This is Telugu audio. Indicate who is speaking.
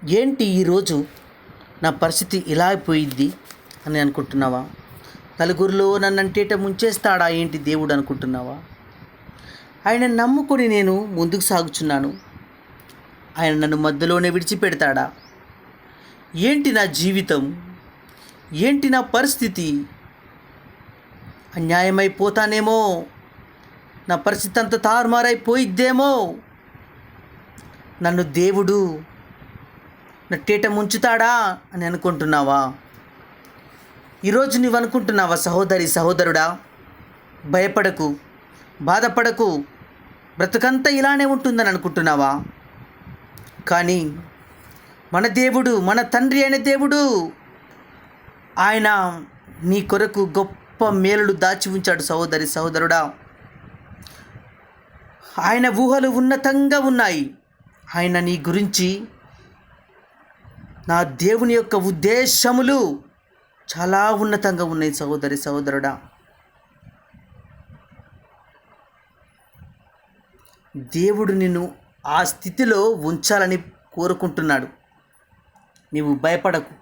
Speaker 1: ఏంటి ఈరోజు నా పరిస్థితి ఇలా అయిపోయిద్ది అని అనుకుంటున్నావా? నలుగురిలో నన్నంటేట ముంచేస్తాడా ఏంటి దేవుడు అనుకుంటున్నావా? ఆయన నమ్ముకొని నేను ముందుకు సాగుచున్నాను. ఆయన నన్ను మధ్యలోనే విడిచిపెడతాడా? ఏంటి నా జీవితం? ఏంటి నా పరిస్థితి? అన్యాయమైపోతానేమో, నా పరిస్థితి అంతా తారుమారైపోయిద్దేమో. నన్ను దేవుడు నట్టేట ముంచుతాడా అని అనుకుంటున్నావా? ఈరోజు నువ్వు అనుకుంటున్నావా సహోదరి సహోదరుడా? భయపడకు, బాధపడకు, బ్రతుకంతా ఇలానే ఉంటుందని అనుకుంటున్నావా? కానీ మన దేవుడు, మన తండ్రి అయిన దేవుడు, ఆయన నీ కొరకు గొప్ప మేలులు దాచి ఉంచాడు సహోదరి సహోదరుడా. ఆయన ఊహలు ఉన్నతంగా ఉన్నాయి. ఆయన నీ గురించి, నా దేవుని యొక్క ఉద్దేశములు చాలా ఉన్నతంగా ఉన్నాయి సహోదరి సహోదరుడా. దేవుడు నిన్ను ఆ స్థితిలో ఉంచాలని కోరుకుంటున్నాడు. నీవు భయపడకు,